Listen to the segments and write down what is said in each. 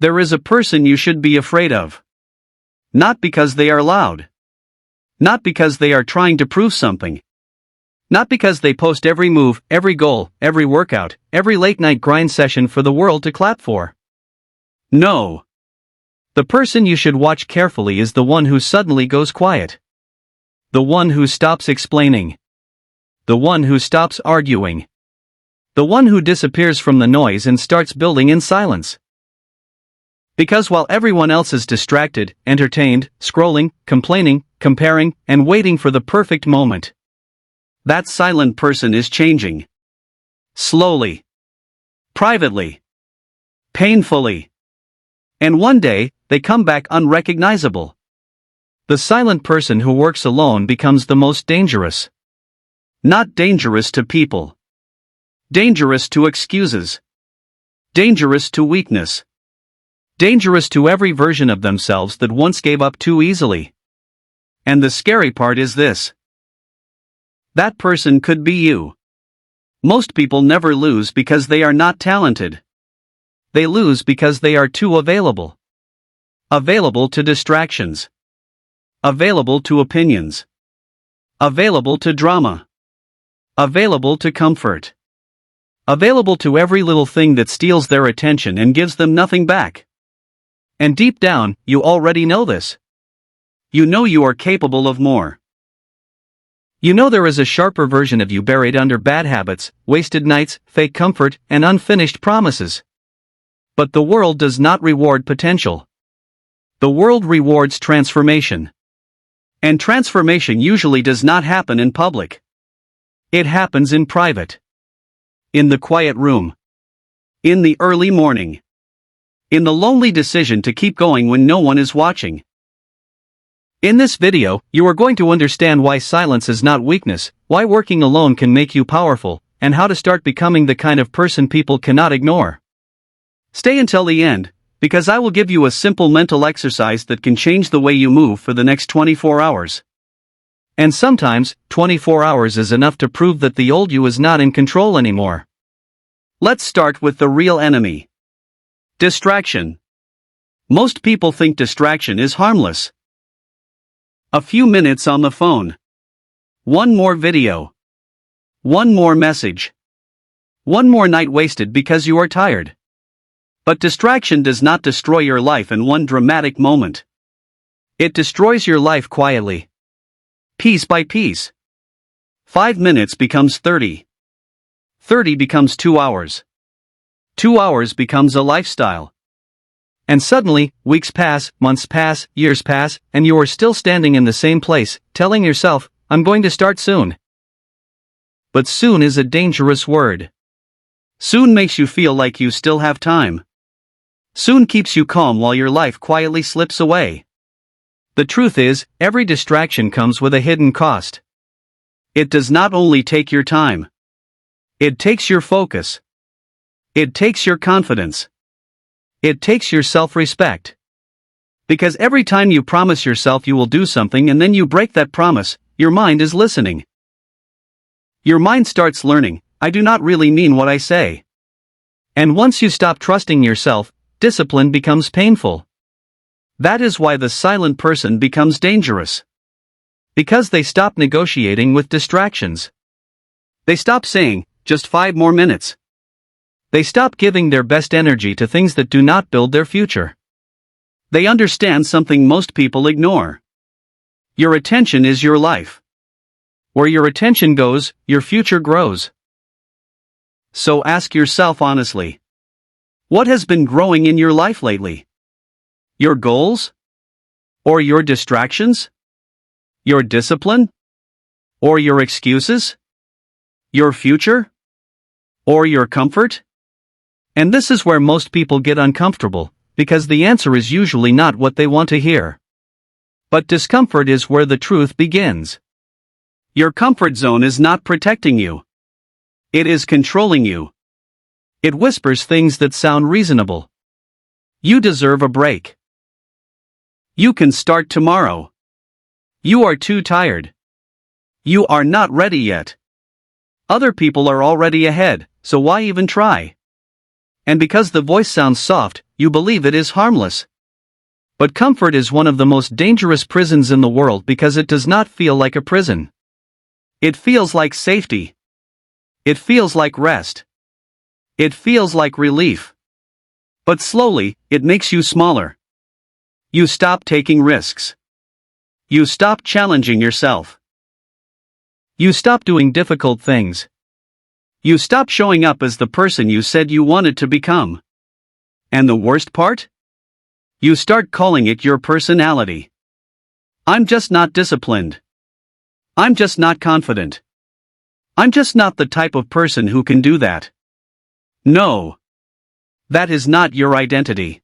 There is a person you should be afraid of. Not because they are loud. Not because they are trying to prove something. Not because they post every move, every goal, every workout, every late-night grind session for the world to clap for. No. The person you should watch carefully is the one who suddenly goes quiet. The one who stops explaining. The one who stops arguing. The one who disappears from the noise and starts building in silence. Because while everyone else is distracted, entertained, scrolling, complaining, comparing, and waiting for the perfect moment, that silent person is changing. Slowly. Privately. Painfully. And one day, they come back unrecognizable. The silent person who works alone becomes the most dangerous. Not dangerous to people. Dangerous to excuses. Dangerous to weakness. Dangerous to every version of themselves that once gave up too easily. And the scary part is this. That person could be you. Most people never lose because they are not talented. They lose because they are too available. Available to distractions. Available to opinions. Available to drama. Available to comfort. Available to every little thing that steals their attention and gives them nothing back. And deep down, you already know this. You know you are capable of more. You know there is a sharper version of you buried under bad habits, wasted nights, fake comfort, and unfinished promises. But the world does not reward potential. The world rewards transformation. And transformation usually does not happen in public. It happens in private. In the quiet room. In the early morning. In the lonely decision to keep going when no one is watching. In this video, you are going to understand why silence is not weakness, why working alone can make you powerful, and how to start becoming the kind of person people cannot ignore. Stay until the end, because I will give you a simple mental exercise that can change the way you move for the next 24 hours. And sometimes, 24 hours is enough to prove that the old you is not in control anymore. Let's start with the real enemy. Distraction. Most people think distraction is harmless. A few minutes on the phone. One more video. One more message. One more night wasted because you are tired. But distraction does not destroy your life in one dramatic moment. It destroys your life quietly. Piece by piece. 5 minutes becomes 30. 30 becomes 2 hours. 2 hours becomes a lifestyle. And suddenly, weeks pass, months pass, years pass, and you are still standing in the same place, telling yourself, I'm going to start soon. But soon is a dangerous word. Soon makes you feel like you still have time. Soon keeps you calm while your life quietly slips away. The truth is, every distraction comes with a hidden cost. It does not only take your time. It takes your focus. It takes your confidence. It takes your self-respect. Because every time you promise yourself you will do something and then you break that promise, your mind is listening. Your mind starts learning, I do not really mean what I say. And once you stop trusting yourself, discipline becomes painful. That is why the silent person becomes dangerous. Because they stop negotiating with distractions. They stop saying, just 5 more minutes. They stop giving their best energy to things that do not build their future. They understand something most people ignore. Your attention is your life. Where your attention goes, your future grows. So ask yourself honestly. What has been growing in your life lately? Your goals? Or your distractions? Your discipline? Or your excuses? Your future? Or your comfort? And this is where most people get uncomfortable, because the answer is usually not what they want to hear. But discomfort is where the truth begins. Your comfort zone is not protecting you. It is controlling you. It whispers things that sound reasonable. You deserve a break. You can start tomorrow. You are too tired. You are not ready yet. Other people are already ahead, so why even try? And because the voice sounds soft, you believe it is harmless. But comfort is one of the most dangerous prisons in the world because it does not feel like a prison. It feels like safety. It feels like rest. It feels like relief. But slowly, it makes you smaller. You stop taking risks. You stop challenging yourself. You stop doing difficult things. You stop showing up as the person you said you wanted to become. And the worst part? You start calling it your personality. I'm just not disciplined. I'm just not confident. I'm just not the type of person who can do that. No. That is not your identity.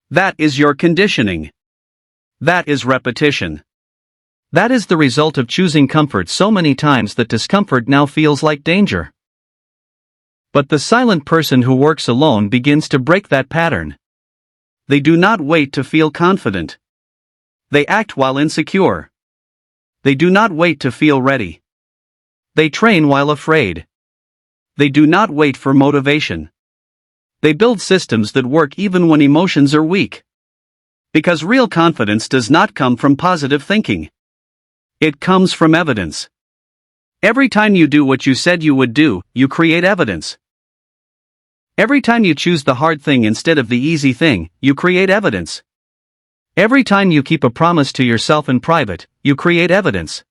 That is your conditioning. That is repetition. That is the result of choosing comfort so many times that discomfort now feels like danger. But the silent person who works alone begins to break that pattern. They do not wait to feel confident. They act while insecure. They do not wait to feel ready. They train while afraid. They do not wait for motivation. They build systems that work even when emotions are weak. Because real confidence does not come from positive thinking. It comes from evidence. Every time you do what you said you would do, you create evidence. Every time you choose the hard thing instead of the easy thing, you create evidence. Every time you keep a promise to yourself in private, you create evidence.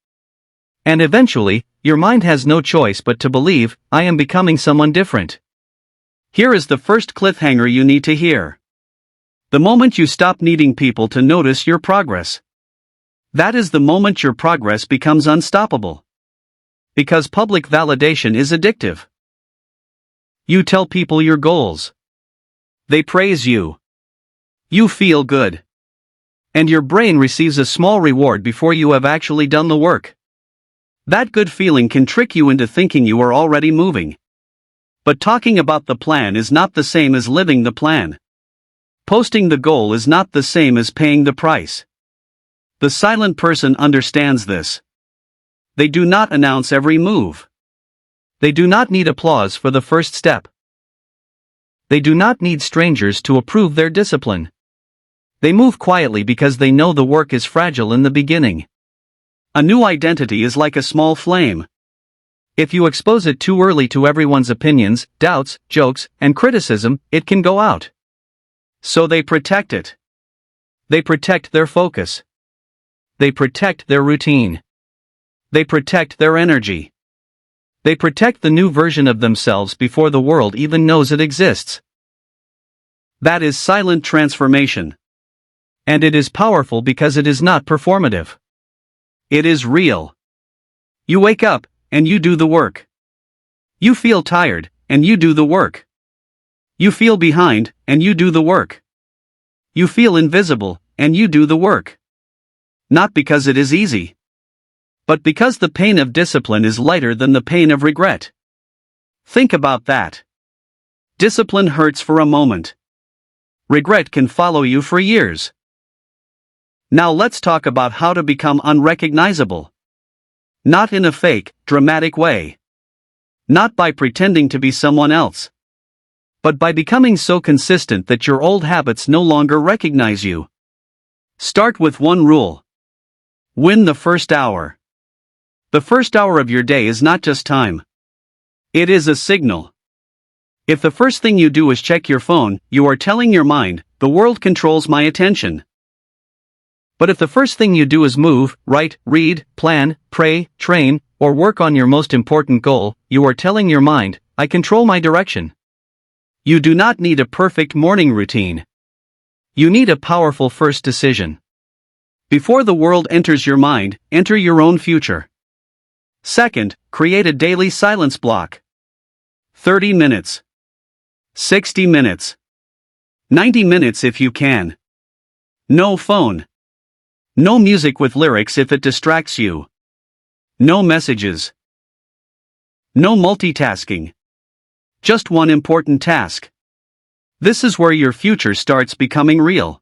And eventually, your mind has no choice but to believe, I am becoming someone different. Here is the first cliffhanger you need to hear. The moment you stop needing people to notice your progress. That is the moment your progress becomes unstoppable. Because public validation is addictive. You tell people your goals. They praise you. You feel good. And your brain receives a small reward before you have actually done the work. That good feeling can trick you into thinking you are already moving. But talking about the plan is not the same as living the plan. Posting the goal is not the same as paying the price. The silent person understands this. They do not announce every move. They do not need applause for the first step. They do not need strangers to approve their discipline. They move quietly because they know the work is fragile in the beginning. A new identity is like a small flame. If you expose it too early to everyone's opinions, doubts, jokes, and criticism, it can go out. So they protect it. They protect their focus. They protect their routine. They protect their energy. They protect the new version of themselves before the world even knows it exists. That is silent transformation. And it is powerful because it is not performative. It is real. You wake up, and you do the work. You feel tired, and you do the work. You feel behind, and you do the work. You feel invisible, and you do the work. Not because it is easy. But because the pain of discipline is lighter than the pain of regret. Think about that. Discipline hurts for a moment. Regret can follow you for years. Now let's talk about how to become unrecognizable. Not in a fake, dramatic way. Not by pretending to be someone else. But by becoming so consistent that your old habits no longer recognize you. Start with one rule. Win the first hour. The first hour of your day is not just time. It is a signal. If the first thing you do is check your phone, you are telling your mind, the world controls my attention. But if the first thing you do is move, write, read, plan, pray, train, or work on your most important goal, you are telling your mind, I control my direction. You do not need a perfect morning routine. You need a powerful first decision. Before the world enters your mind, enter your own future. Second, create a daily silence block. 30 minutes. 60 minutes. 90 minutes if you can. No phone. No music with lyrics if it distracts you. No messages. No multitasking. Just one important task. This is where your future starts becoming real.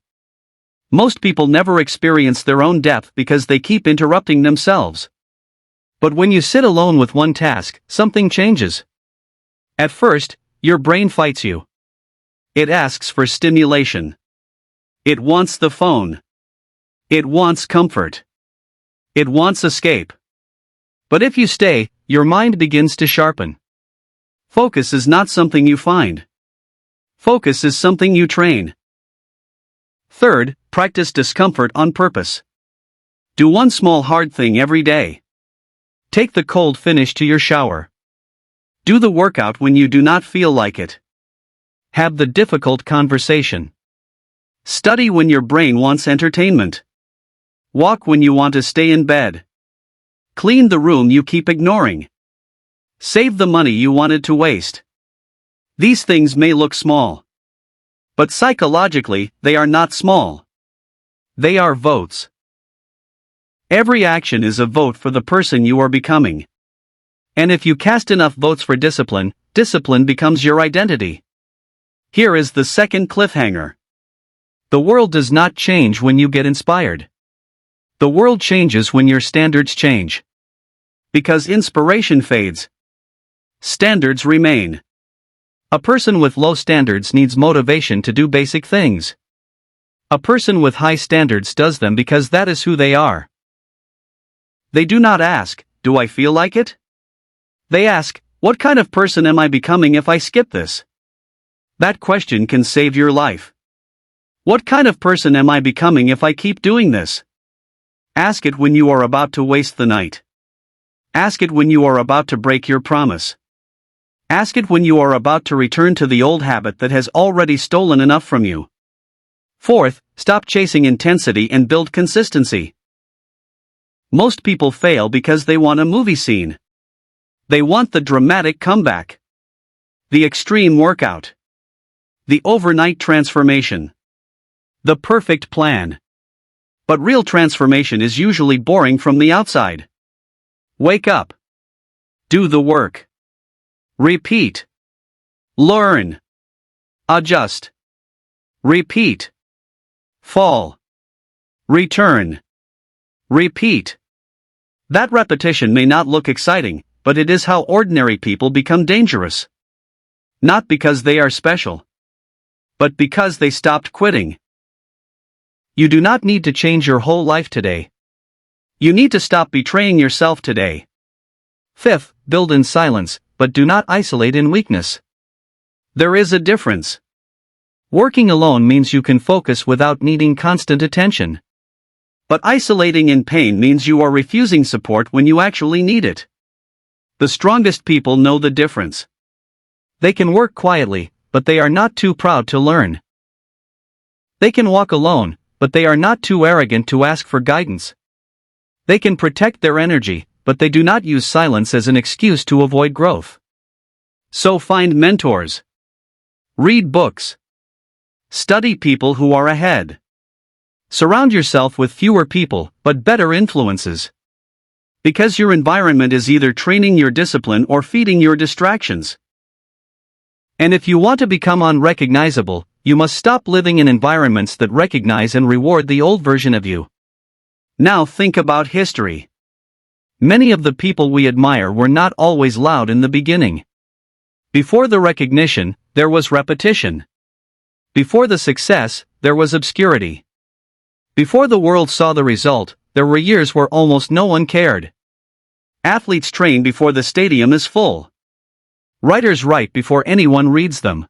Most people never experience their own depth because they keep interrupting themselves. But when you sit alone with one task, something changes. At first, your brain fights you. It asks for stimulation. It wants the phone. It wants comfort. It wants escape. But if you stay, your mind begins to sharpen. Focus is not something you find. Focus is something you train. Third, practice discomfort on purpose. Do one small hard thing every day. Take the cold finish to your shower. Do the workout when you do not feel like it. Have the difficult conversation. Study when your brain wants entertainment. Walk when you want to stay in bed. Clean the room you keep ignoring. Save the money you wanted to waste. These things may look small. But psychologically, they are not small. They are votes. Every action is a vote for the person you are becoming. And if you cast enough votes for discipline, discipline becomes your identity. Here is the second cliffhanger. The world does not change when you get inspired. The world changes when your standards change. Because inspiration fades, standards remain. A person with low standards needs motivation to do basic things. A person with high standards does them because that is who they are. They do not ask, "Do I feel like it?" They ask, "What kind of person am I becoming if I skip this?" That question can save your life. What kind of person am I becoming if I keep doing this? Ask it when you are about to waste the night. Ask it when you are about to break your promise. Ask it when you are about to return to the old habit that has already stolen enough from you. Fourth, stop chasing intensity and build consistency. Most people fail because they want a movie scene. They want the dramatic comeback. The extreme workout. The overnight transformation. The perfect plan. But real transformation is usually boring from the outside. Wake up. Do the work. Repeat. Learn. Adjust. Repeat. Fall. Return. Repeat. That repetition may not look exciting, but it is how ordinary people become dangerous. Not because they are special, but because they stopped quitting. You do not need to change your whole life today. You need to stop betraying yourself today. Fifth, build in silence, but do not isolate in weakness. There is a difference. Working alone means you can focus without needing constant attention. But isolating in pain means you are refusing support when you actually need it. The strongest people know the difference. They can work quietly, but they are not too proud to learn. They can walk alone, but they are not too arrogant to ask for guidance. They can protect their energy, but they do not use silence as an excuse to avoid growth. So find mentors. Read books. Study people who are ahead. Surround yourself with fewer people, but better influences. Because your environment is either training your discipline or feeding your distractions. And if you want to become unrecognizable, you must stop living in environments that recognize and reward the old version of you. Now think about history. Many of the people we admire were not always loud in the beginning. Before the recognition, there was repetition. Before the success, there was obscurity. Before the world saw the result, there were years where almost no one cared. Athletes train before the stadium is full. Writers write before anyone reads them.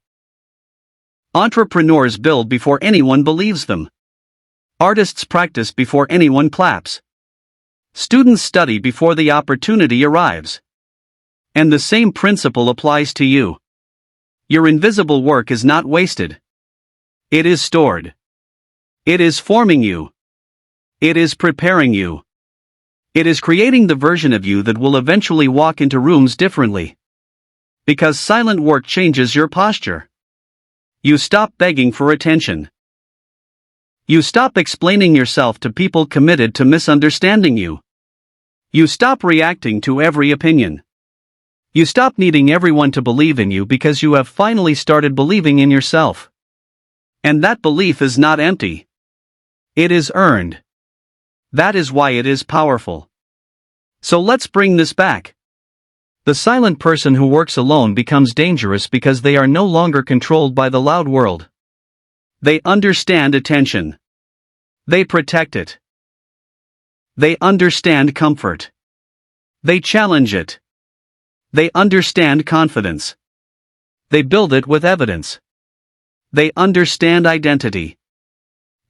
Entrepreneurs build before anyone believes them. Artists practice before anyone claps. Students study before the opportunity arrives. And the same principle applies to you. Your invisible work is not wasted. It is stored. It is forming you. It is preparing you. It is creating the version of you that will eventually walk into rooms differently. Because silent work changes your posture. You stop begging for attention. You stop explaining yourself to people committed to misunderstanding you. You stop reacting to every opinion. You stop needing everyone to believe in you because you have finally started believing in yourself. And that belief is not empty. It is earned. That is why it is powerful. So let's bring this back. The silent person who works alone becomes dangerous because they are no longer controlled by the loud world. They understand attention. They protect it. They understand comfort. They challenge it. They understand confidence. They build it with evidence. They understand identity.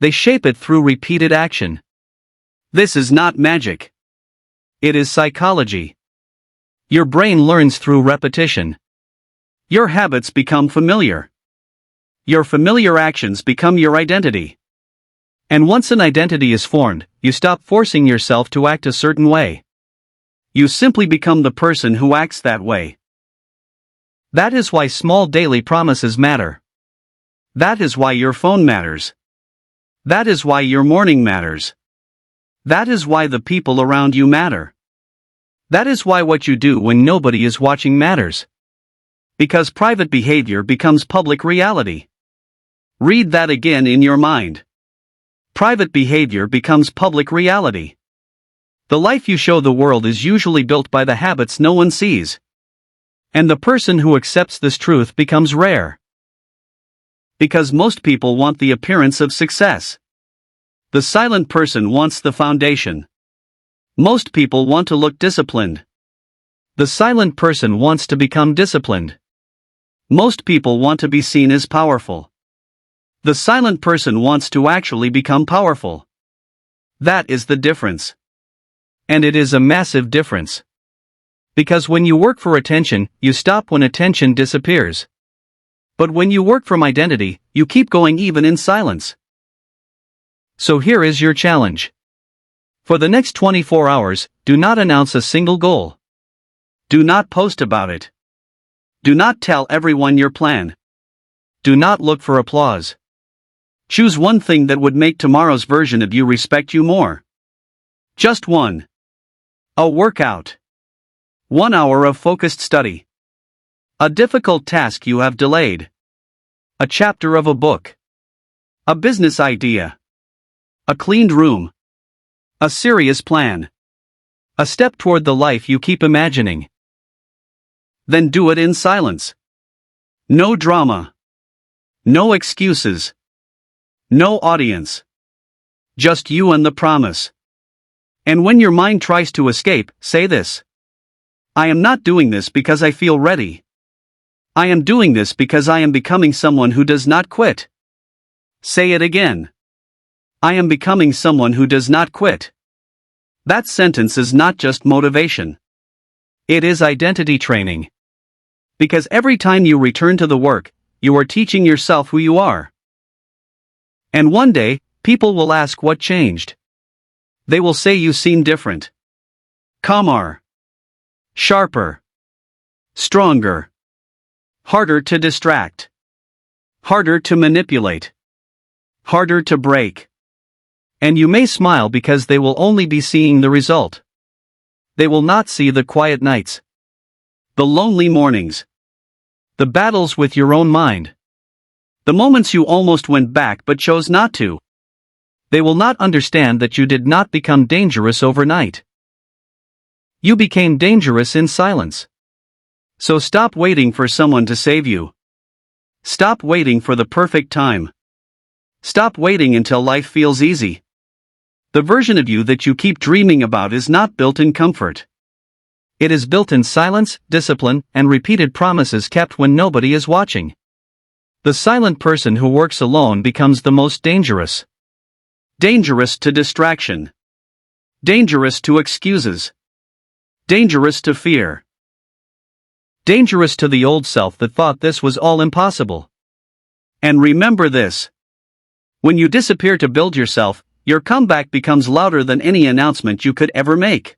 They shape it through repeated action. This is not magic. It is psychology. Your brain learns through repetition. Your habits become familiar. Your familiar actions become your identity. And once an identity is formed, you stop forcing yourself to act a certain way. You simply become the person who acts that way. That is why small daily promises matter. That is why your phone matters. That is why your morning matters. That is why the people around you matter. That is why what you do when nobody is watching matters. Because private behavior becomes public reality. Read that again in your mind. Private behavior becomes public reality. The life you show the world is usually built by the habits no one sees. And the person who accepts this truth becomes rare. Because most people want the appearance of success. The silent person wants the foundation. Most people want to look disciplined. The silent person wants to become disciplined. Most people want to be seen as powerful. The silent person wants to actually become powerful. That is the difference. And it is a massive difference. Because when you work for attention, you stop when attention disappears. But when you work from identity, you keep going even in silence. So here is your challenge. For the next 24 hours, do not announce a single goal. Do not post about it. Do not tell everyone your plan. Do not look for applause. Choose one thing that would make tomorrow's version of you respect you more. Just one. A workout. 1 hour of focused study. A difficult task you have delayed. A chapter of a book. A business idea. A cleaned room. A serious plan. A step toward the life you keep imagining. Then do it in silence. No drama. No excuses. No audience. Just you and the promise. And when your mind tries to escape, say this. I am not doing this because I feel ready. I am doing this because I am becoming someone who does not quit. Say it again. I am becoming someone who does not quit. That sentence is not just motivation. It is identity training. Because every time you return to the work, you are teaching yourself who you are. And one day, people will ask what changed. They will say you seem different. Calmer. Sharper. Stronger. Harder to distract. Harder to manipulate. Harder to break. And you may smile because they will only be seeing the result. They will not see the quiet nights. The lonely mornings. The battles with your own mind. The moments you almost went back but chose not to. They will not understand that you did not become dangerous overnight. You became dangerous in silence. So stop waiting for someone to save you. Stop waiting for the perfect time. Stop waiting until life feels easy. The version of you that you keep dreaming about is not built in comfort. It is built in silence, discipline, and repeated promises kept when nobody is watching. The silent person who works alone becomes the most dangerous. Dangerous to distraction. Dangerous to excuses. Dangerous to fear. Dangerous to the old self that thought this was all impossible. And remember this. When you disappear to build yourself, your comeback becomes louder than any announcement you could ever make.